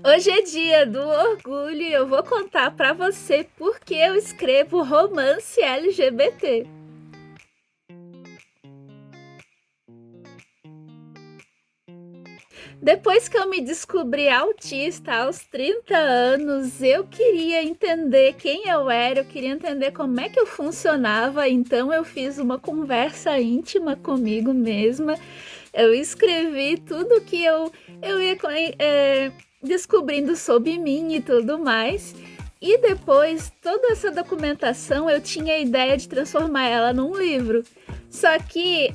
Hoje é dia do orgulho e eu vou contar pra você por que eu escrevo romance LGBT. Depois que eu me descobri autista aos 30 anos, eu queria entender quem eu era, eu queria entender como é que eu funcionava, então eu fiz uma conversa íntima comigo mesma. Eu escrevi tudo que eu ia descobrindo sobre mim e tudo mais. E depois, toda essa documentação, eu tinha a ideia de transformar ela num livro. Só que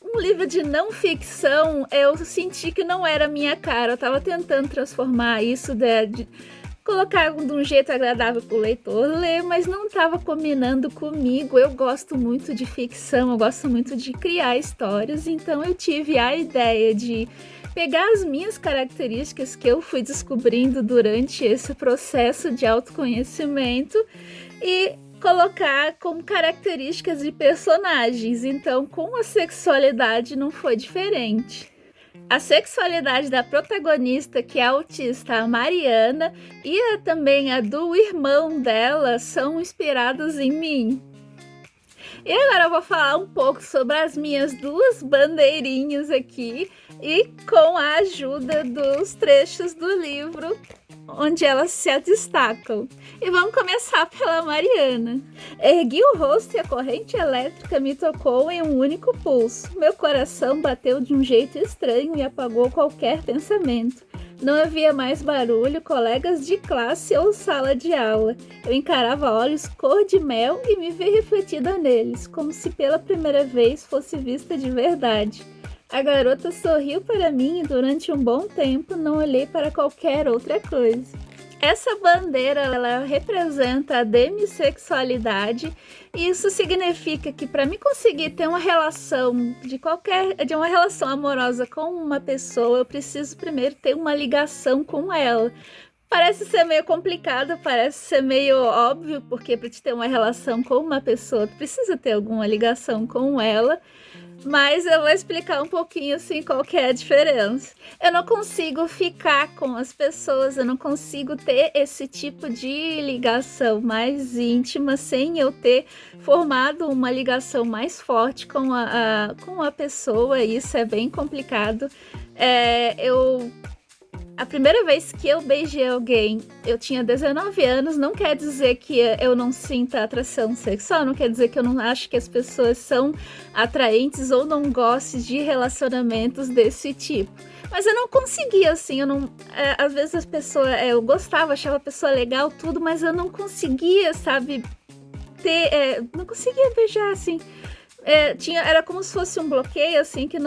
um livro de não ficção, eu senti que não era a minha cara. Eu tava tentando transformar isso de colocar de um jeito agradável para o leitor ler, mas não estava combinando comigo. Eu gosto muito de ficção, eu gosto muito de criar histórias, então eu tive a ideia de pegar as minhas características que eu fui descobrindo durante esse processo de autoconhecimento e colocar como características de personagens. Então, com a sexualidade não foi diferente. A sexualidade da protagonista, que é a autista, a Mariana, e também a do irmão dela são inspiradas em mim. E agora eu vou falar um pouco sobre as minhas duas bandeirinhas aqui e com a ajuda dos trechos do livro onde elas se destacam. E vamos começar pela Mariana. Ergui o rosto e a corrente elétrica me tocou em um único pulso. Meu coração bateu de um jeito estranho e apagou qualquer pensamento. Não havia mais barulho, colegas de classe ou sala de aula. Eu encarava olhos cor de mel e me vi refletida neles, como se pela primeira vez fosse vista de verdade. A garota sorriu para mim e durante um bom tempo não olhei para qualquer outra coisa. Essa bandeira, ela representa a demissexualidade e isso significa que para mim conseguir ter uma relação de uma relação amorosa com uma pessoa, eu preciso primeiro ter uma ligação com ela. Parece ser meio complicado, parece ser meio óbvio, porque para te ter uma relação com uma pessoa, tu precisa ter alguma ligação com ela. Mas eu vou explicar um pouquinho assim qual que é a diferença. Eu não consigo ficar com as pessoas, eu não consigo ter esse tipo de ligação mais íntima sem eu ter formado uma ligação mais forte com a pessoa. Isso é bem complicado. A primeira vez que eu beijei alguém, eu tinha 19 anos, não quer dizer que eu não sinta atração sexual, não quer dizer que eu não acho que as pessoas são atraentes ou não goste de relacionamentos desse tipo. Mas eu não conseguia, assim, eu não. Às vezes as pessoas. Eu gostava, achava a pessoa legal, tudo, mas eu não conseguia, sabe, não conseguia beijar, assim. Era como se fosse um bloqueio, assim, que eu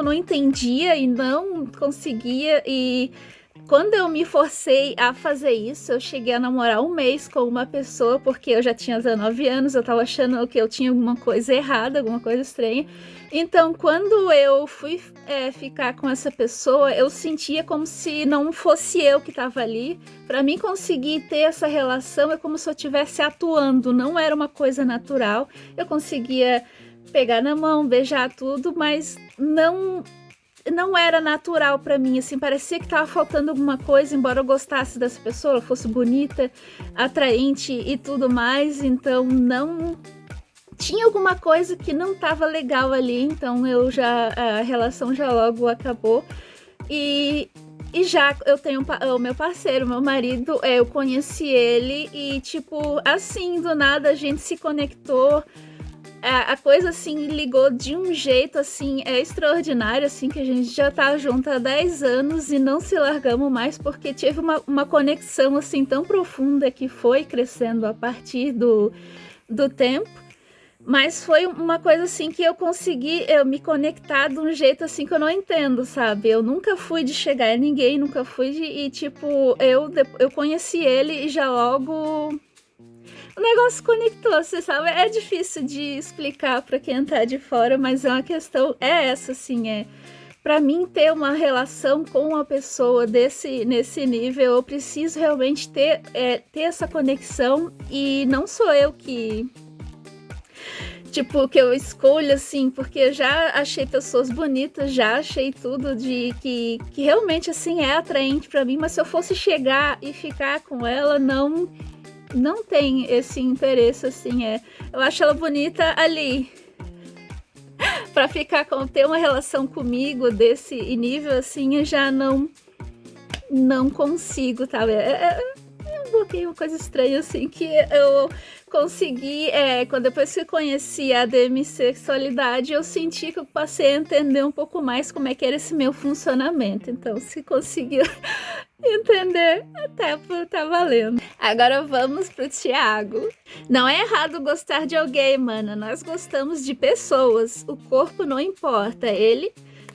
não entendia e não conseguia. E quando eu me forcei a fazer isso, eu cheguei a namorar um mês com uma pessoa, porque eu já tinha 19 anos, eu tava achando que eu tinha alguma coisa errada, alguma coisa estranha. Então, quando eu fui ficar com essa pessoa, eu sentia como se não fosse eu que tava ali. Para mim conseguir ter essa relação, é como se eu estivesse atuando, não era uma coisa natural. Eu conseguia pegar na mão, beijar tudo, mas não era natural para mim, assim, parecia que tava faltando alguma coisa, embora eu gostasse dessa pessoa, ela fosse bonita, atraente e tudo mais, então não tinha alguma coisa que não tava legal ali, então a relação já logo acabou. E já eu tenho o meu parceiro, meu marido, eu conheci ele e, tipo, assim, do nada a gente se conectou. A coisa, assim, ligou de um jeito, assim, extraordinário, assim, que a gente já tá junto há 10 anos e não se largamos mais, porque teve uma conexão, assim, tão profunda que foi crescendo a partir do tempo. Mas foi uma coisa, assim, que eu consegui me conectar de um jeito, assim, que eu não entendo, sabe? Eu nunca fui de chegar em ninguém, nunca fui de... E, tipo, eu conheci ele e já logo o negócio conectou, você sabe? É difícil de explicar para quem tá de fora, mas é uma questão, é essa, assim, para mim ter uma relação com uma pessoa nesse nível, eu preciso realmente ter essa conexão e não sou eu tipo, que eu escolho, assim, porque eu já achei pessoas bonitas, já achei tudo de que realmente, assim, é atraente pra mim, mas se eu fosse chegar e ficar com ela, não tem esse interesse, assim, eu acho ela bonita ali, pra ficar ter uma relação comigo desse nível, assim, eu já não consigo, tá? Eu bloqueei uma coisa estranha, assim, que eu consegui, quando depois que eu conheci a demissexualidade, eu senti que eu passei a entender um pouco mais como é que era esse meu funcionamento. Então, se conseguiu entender, até tá valendo. Agora vamos pro Thiago. Não é errado gostar de alguém, mana. Nós gostamos de pessoas. O corpo não importa.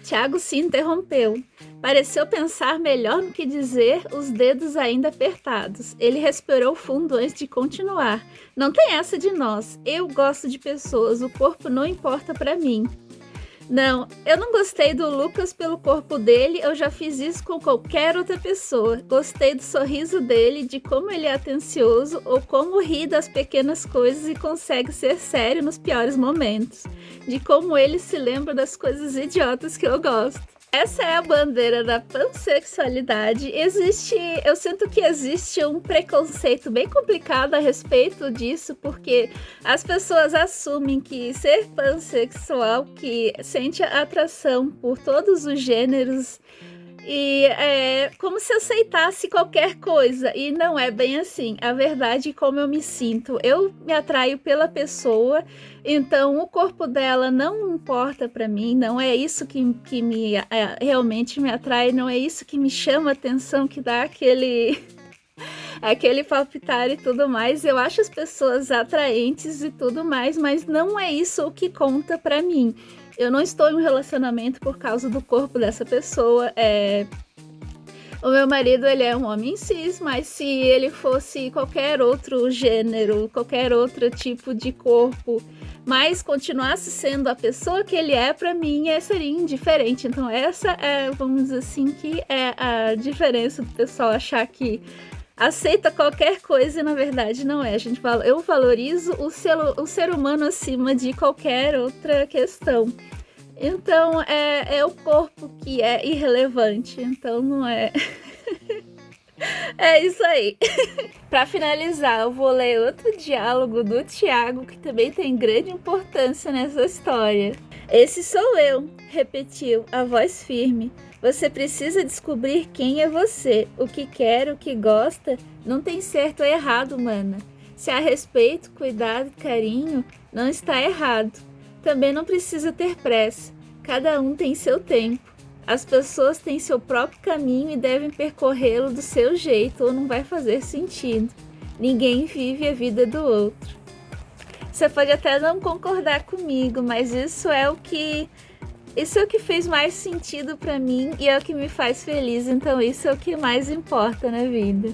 Thiago se interrompeu. Pareceu pensar melhor no que dizer, os dedos ainda apertados. Ele respirou fundo antes de continuar. Não tem essa de nós. Eu gosto de pessoas, o corpo não importa pra mim. Não, eu não gostei do Lucas pelo corpo dele, eu já fiz isso com qualquer outra pessoa. Gostei do sorriso dele, de como ele é atencioso ou como ri das pequenas coisas e consegue ser sério nos piores momentos. De como ele se lembra das coisas idiotas que eu gosto. Essa é a bandeira da pansexualidade. Eu sinto que existe um preconceito bem complicado a respeito disso, porque as pessoas assumem que ser pansexual, que sente atração por todos os gêneros, e é como se aceitasse qualquer coisa, e não é bem assim. A verdade é como eu me sinto. Eu me atraio pela pessoa, então o corpo dela não importa pra mim, não é isso que realmente me atrai, não é isso que me chama atenção, que dá aquele palpitar e tudo mais. Eu acho as pessoas atraentes e tudo mais, mas não é isso o que conta pra mim. Eu não estou em um relacionamento por causa do corpo dessa pessoa. O meu marido, ele é um homem cis, mas se ele fosse qualquer outro gênero, qualquer outro tipo de corpo, mas continuasse sendo a pessoa que ele é, pra mim, seria indiferente. Então essa vamos dizer assim, que é a diferença do pessoal achar que aceita qualquer coisa e na verdade não é. Eu valorizo o ser humano acima de qualquer outra questão. Então é o corpo que é irrelevante, então não é. É isso aí. Para finalizar, eu vou ler outro diálogo do Thiago que também tem grande importância nessa história. Esse sou eu, repetiu, a voz firme. Você precisa descobrir quem é você, o que quer, o que gosta. Não tem certo ou errado, mana. Se há respeito, cuidado, carinho, não está errado. Também não precisa ter pressa. Cada um tem seu tempo. As pessoas têm seu próprio caminho e devem percorrê-lo do seu jeito ou não vai fazer sentido. Ninguém vive a vida do outro. Você pode até não concordar comigo, mas isso é o que fez mais sentido pra mim e é o que me faz feliz. Então isso é o que mais importa na vida.